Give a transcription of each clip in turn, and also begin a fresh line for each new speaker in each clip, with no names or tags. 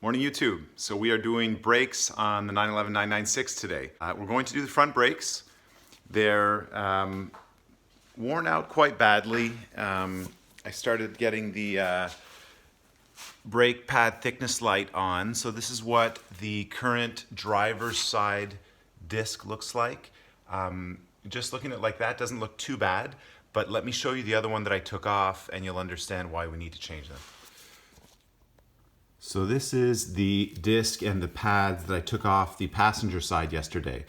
Morning YouTube. So we are doing brakes on the 911 996 today. We're going to do the front brakes. They're worn out quite badly. I started getting the brake pad thickness light on. So this is what the current driver's side disc looks like. Just looking at it like that doesn't look too bad, but let me show you the other one that I took off and you'll understand why we need to change them. So this is the disc and the pads that I took off the passenger side yesterday.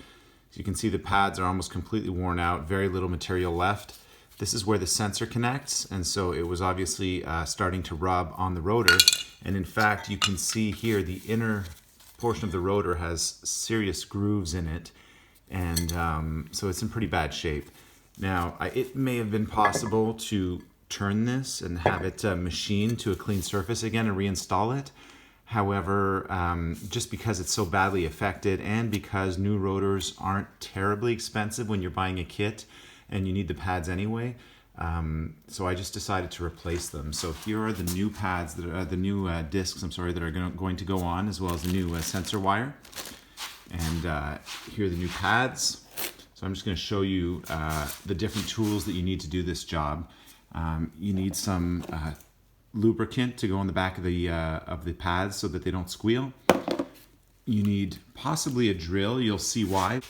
So you can see the pads are almost completely worn out, very little material left. This is where the sensor connects, and so it was obviously starting to rub on the rotor. And in fact, you can see here the inner portion of the rotor has serious grooves in it, and so it's in pretty bad shape. Now, it may have been possible to turn this and have it machined to a clean surface again and reinstall it. However, just because it's so badly affected and because new rotors aren't terribly expensive when you're buying a kit and you need the pads anyway, so I just decided to replace them. So here are the new pads, that are the new discs, that are going to go on, as well as the new sensor wire. And here are the new pads. So I'm just going to show you the different tools that you need to do this job. You need some lubricant to go on the back of the pads so that they don't squeal. You need possibly a drill, you'll see why.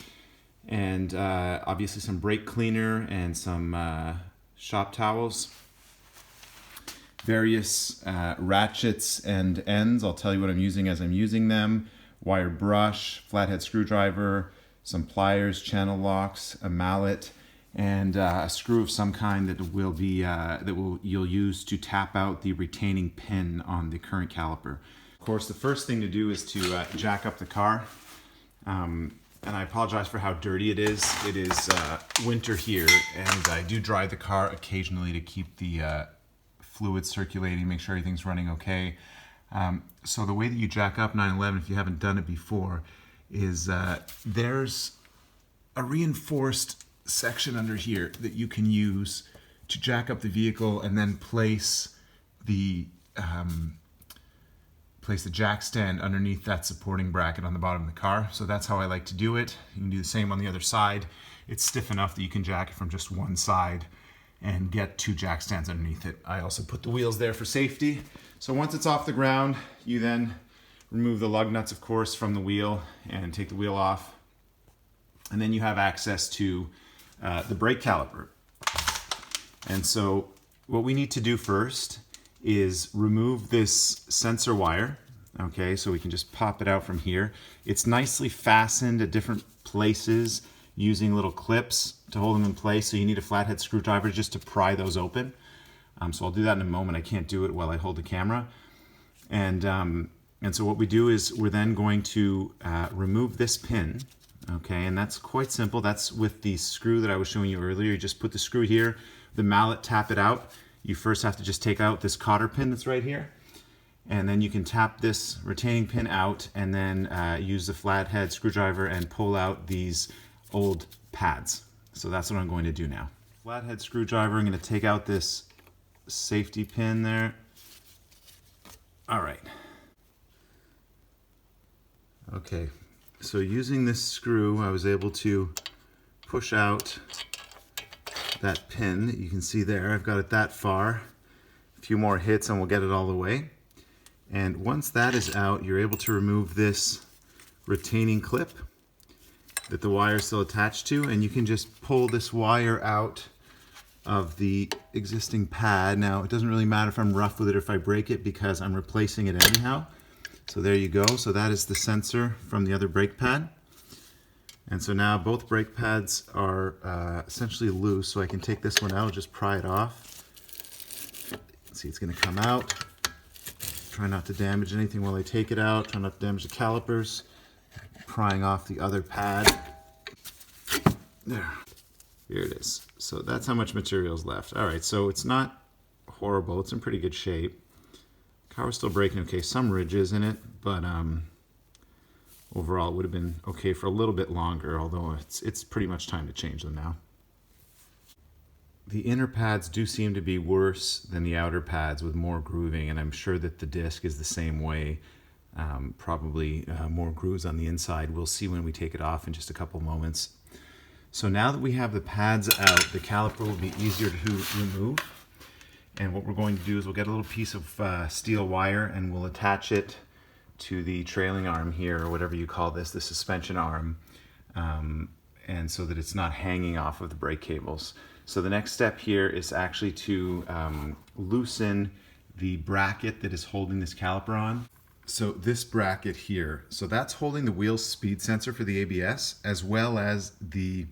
And obviously some brake cleaner and some shop towels. Various ratchets and ends, I'll tell you what I'm using as I'm using them. Wire brush, flathead screwdriver, some pliers, channel locks, a mallet, and a screw of some kind that will be you'll use to tap out the retaining pin on the current caliper. Of course, the first thing to do is to jack up the car. And I apologize for how dirty it is. It is winter here, and I do dry the car occasionally to keep the fluid circulating, make sure everything's running okay. So the way that you jack up 911, if you haven't done it before, is there's a reinforced section under here that you can use to jack up the vehicle and then place the jack stand underneath that supporting bracket on the bottom of the car. So that's how I like to do it. You can do the same on the other side. It's stiff enough that you can jack it from just one side and get two jack stands underneath it. I also put the wheels there for safety. So once it's off the ground, you then remove the lug nuts, of course, from the wheel and take the wheel off. And then you have access to the brake caliper. And so what we need to do first is remove this sensor wire. Okay, so we can just pop it out from here. It's nicely fastened at different places using little clips to hold them in place. So you need a flathead screwdriver just to pry those open. So I'll do that in a moment. I can't do it while I hold the camera. And so what we do is we're then going to remove this pin. Okay, and that's quite simple. That's with the screw that I was showing you earlier. You just put the screw here, the mallet, tap it out. You first have to just take out this cotter pin that's right here. And then you can tap this retaining pin out and then use the flathead screwdriver and pull out these old pads. So that's what I'm going to do now. Flathead screwdriver, I'm going to take out this safety pin there. All right. Okay. So using this screw, I was able to push out that pin that you can see there. I've got it that far. A few more hits and we'll get it all the way. And once that is out, you're able to remove this retaining clip that the wire is still attached to, and you can just pull this wire out of the existing pad. Now, it doesn't really matter if I'm rough with it or if I break it because I'm replacing it anyhow. So there you go. So that is the sensor from the other brake pad. And so now both brake pads are essentially loose, so I can take this one out, just pry it off. See, it's going to come out. Try not to damage anything while I take it out. Try not to damage the calipers. Prying off the other pad. There. Here it is. So that's how much material is left. All right, so it's not horrible. It's in pretty good shape. Car was still braking okay, some ridges in it, but overall it would have been okay for a little bit longer, although it's pretty much time to change them now. The inner pads do seem to be worse than the outer pads with more grooving, and I'm sure that the disc is the same way. probably more grooves on the inside. We'll see when we take it off in just a couple moments. So now that we have the pads out, the caliper will be easier to remove. And what we're going to do is we'll get a little piece of steel wire and we'll attach it to the trailing arm here, or whatever you call this, the suspension arm, and so that it's not hanging off of the brake cables. So the next step here is actually to loosen the bracket that is holding this caliper on. So this bracket here, so that's holding the wheel speed sensor for the ABS, as well as the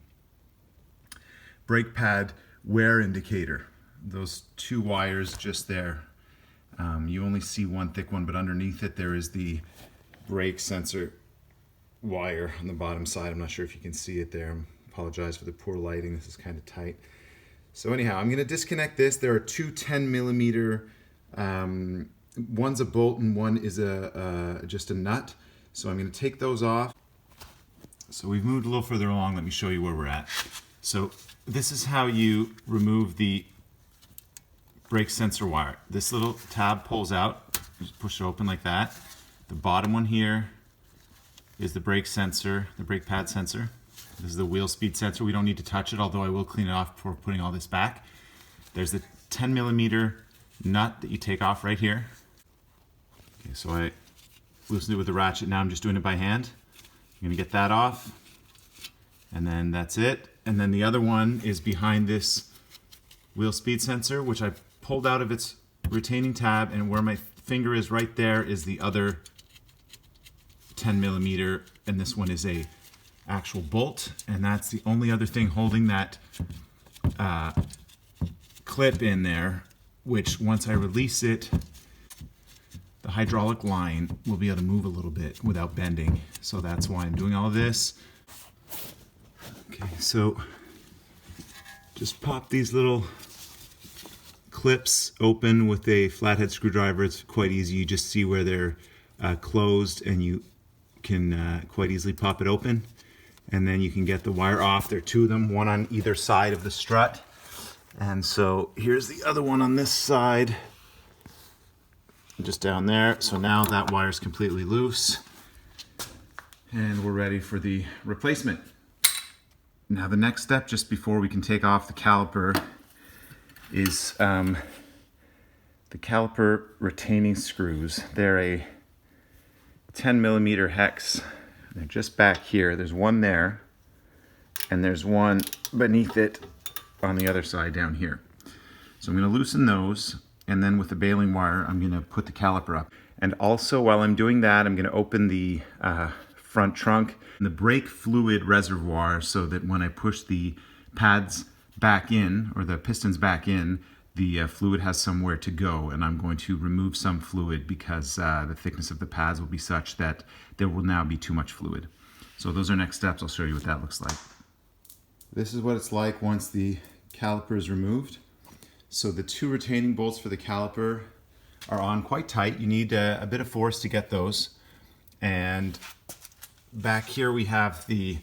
brake pad wear indicator. Those two wires just there. You only see one thick one, but underneath it there is the brake sensor wire on the bottom side. I'm not sure if you can see it there. I apologize for the poor lighting. This is kind of tight. So anyhow, I'm going to disconnect this. There are two 10 millimeter, one's a bolt and one is just a nut. So I'm going to take those off. So we've moved a little further along. Let me show you where we're at. So this is how you remove the brake sensor wire. This little tab pulls out, just push it open like that. The bottom one here is the brake sensor, the brake pad sensor. This is the wheel speed sensor. We don't need to touch it, although I will clean it off before putting all this back. There's the 10 millimeter nut that you take off right here. Okay, so I loosened it with the ratchet. Now I'm just doing it by hand. I'm gonna get that off, and then that's it. And then the other one is behind this wheel speed sensor, which I pulled out of its retaining tab, and where my finger is right there is the other 10 millimeter, and this one is a actual bolt, and that's the only other thing holding that clip in there, which once I release it, the hydraulic line will be able to move a little bit without bending. So that's why I'm doing all of this. Okay, so just pop these little clips open with a flathead screwdriver. It's quite easy. You just see where they're closed, and you can quite easily pop it open, and then you can get the wire off. There are two of them, one on either side of the strut. And so here's the other one on this side, just down there. So now that wire is completely loose, and we're ready for the replacement. Now the next step, just before we can take off the caliper, is the caliper retaining screws. They're a 10 millimeter hex. They're just back here. There's one there, and there's one beneath it on the other side down here. So I'm going to loosen those, and then with the baling wire, I'm going to put the caliper up. And also, while I'm doing that, I'm going to open the front trunk and the brake fluid reservoir, so that when I push the pads back in, or the pistons back in, the fluid has somewhere to go. And I'm going to remove some fluid because the thickness of the pads will be such that there will now be too much fluid. So those are next steps. I'll show you what that looks like. This is what it's like once the caliper is removed. So the two retaining bolts for the caliper are on quite tight. You need a bit of force to get those. And back here we have the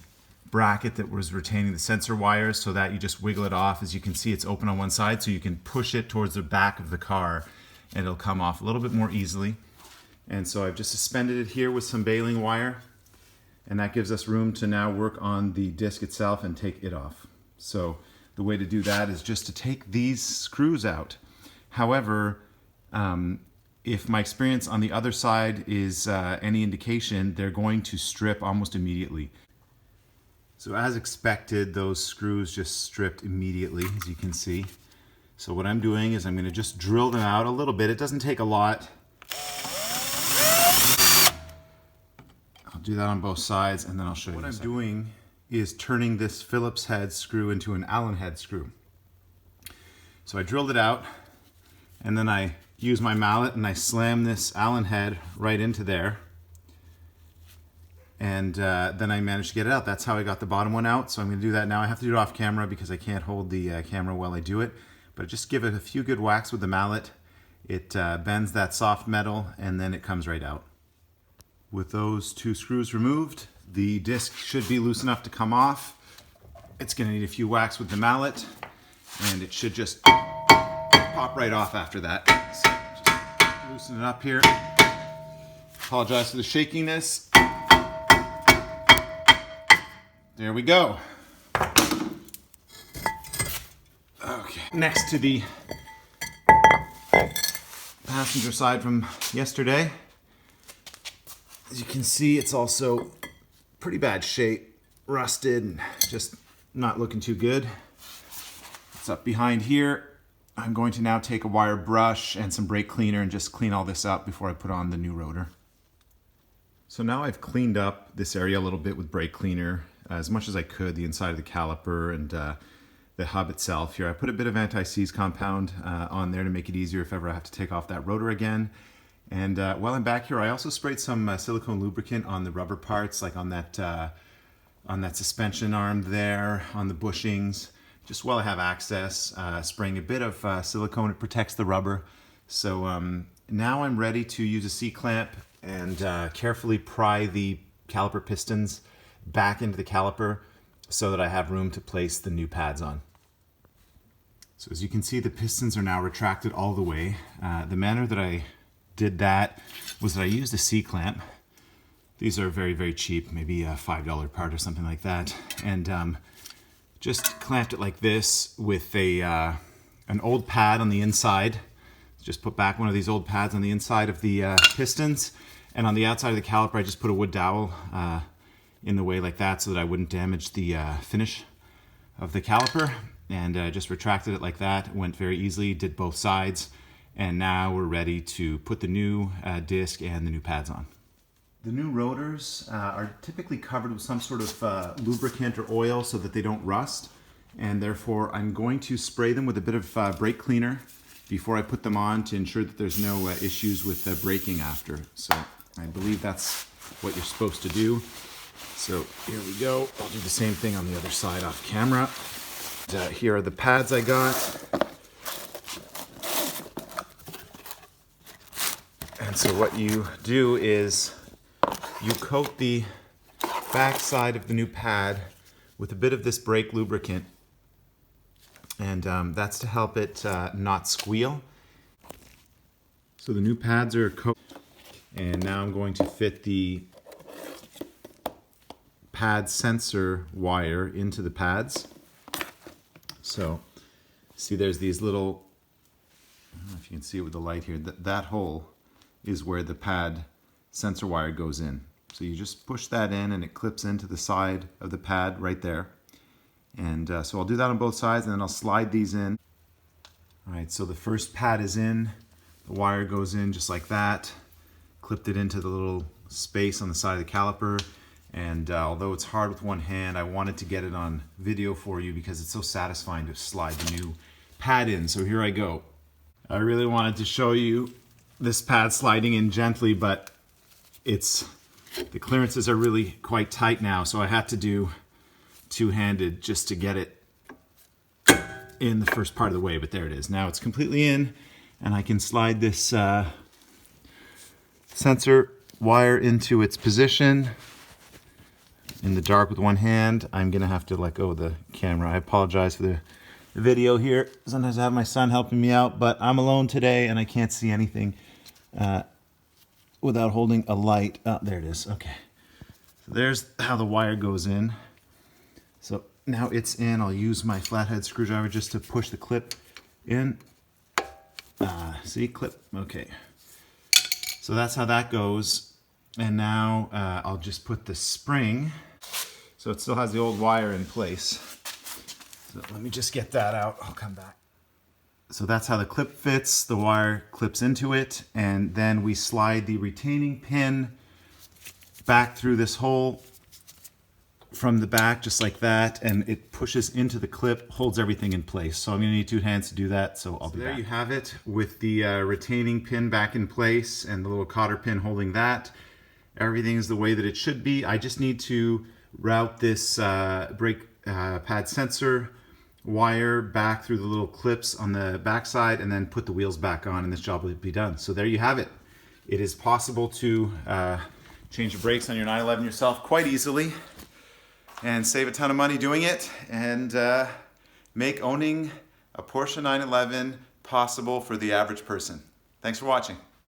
bracket that was retaining the sensor wires, so that you just wiggle it off. As you can see, it's open on one side, so you can push it towards the back of the car and it'll come off a little bit more easily. And so I've just suspended it here with some baling wire, and that gives us room to now work on the disc itself and take it off. So the way to do that is just to take these screws out. However, if my experience on the other side is any indication, they're going to strip almost immediately. So as expected, those screws just stripped immediately, as you can see. So what I'm doing is I'm going to just drill them out a little bit. It doesn't take a lot. I'll do that on both sides, and then I'll show you. What I'm doing is turning this Phillips head screw into an Allen head screw. So I drilled it out, and then I use my mallet and I slam this Allen head right into there. And then I managed to get it out. That's how I got the bottom one out. So I'm going to do that now. I have to do it off camera because I can't hold the camera while I do it. But just give it a few good whacks with the mallet. It bends that soft metal, and then it comes right out. With those two screws removed, the disc should be loose enough to come off. It's going to need a few whacks with the mallet, and it should just pop right off after that. So just loosen it up here. Apologize for the shakiness. There we go. Okay. Next to the passenger side from yesterday, as you can see, it's also pretty bad shape, rusted, and just not looking too good. It's up behind here. I'm going to now take a wire brush and some brake cleaner and just clean all this up before I put on the new rotor. So now I've cleaned up this area a little bit with brake cleaner, as much as I could, the inside of the caliper and the hub itself here. I put a bit of anti-seize compound on there to make it easier if ever I have to take off that rotor again. And while I'm back here, I also sprayed some silicone lubricant on the rubber parts, like on that suspension arm there, on the bushings. Just while I have access, spraying a bit of silicone, it protects the rubber. So now I'm ready to use a C-clamp and carefully pry the caliper pistons back into the caliper so that I have room to place the new pads on. So as you can see, the pistons are now retracted all the way. The manner that I did that was that I used a C-clamp. These are very, very cheap, maybe a $5 part or something like that. And just clamped it like this with an old pad on the inside. Just put back one of these old pads on the inside of the pistons, and on the outside of the caliper I just put a wood dowel in the way like that so that I wouldn't damage the finish of the caliper, and just retracted it like that. It went very easily, did both sides, and now we're ready to put the new disc and the new pads on. The new rotors are typically covered with some sort of lubricant or oil so that they don't rust, and therefore I'm going to spray them with a bit of brake cleaner before I put them on to ensure that there's no issues with braking after. So I believe that's what you're supposed to do. So here we go. I'll do the same thing on the other side off camera. Here are the pads I got. And so what you do is you coat the back side of the new pad with a bit of this brake lubricant, and that's to help it not squeal. So the new pads are coated, and now I'm going to fit the pad sensor wire into the pads. So see, there's these little, I don't know if you can see it with the light here, that hole is where the pad sensor wire goes in. So you just push that in and it clips into the side of the pad right there. And so I'll do that on both sides, and then I'll slide these in. All right, so the first pad is in, the wire goes in just like that, clipped it into the little space on the side of the caliper. And although it's hard with one hand, I wanted to get it on video for you because it's so satisfying to slide the new pad in. So here I go. I really wanted to show you this pad sliding in gently, but the clearances are really quite tight now, so I had to do two-handed just to get it in the first part of the way, but there it is. Now it's completely in, and I can slide this sensor wire into its position in the dark with one hand. I'm gonna have to let go of the camera. I apologize for the video here. Sometimes I have my son helping me out, but I'm alone today and I can't see anything without holding a light. Oh, there it is. Okay. So there's how the wire goes in. So now it's in. I'll use my flathead screwdriver just to push the clip in. See, clip. Okay. So that's how that goes. And now I'll just put the spring. So it still has the old wire in place. So let me just get that out. I'll come back. So that's how the clip fits. The wire clips into it, and then we slide the retaining pin back through this hole from the back, just like that, and it pushes into the clip, holds everything in place. So I'm gonna need two hands to do that, so I'll be back. There you have it, with the retaining pin back in place and the little cotter pin holding that. Everything is the way that it should be. I just need to route this brake pad sensor wire back through the little clips on the back side and then put the wheels back on, and this job will be done. So there you have it. It is possible to change the brakes on your 911 yourself quite easily and save a ton of money doing it, and make owning a Porsche 911 possible for the average person. Thanks for watching.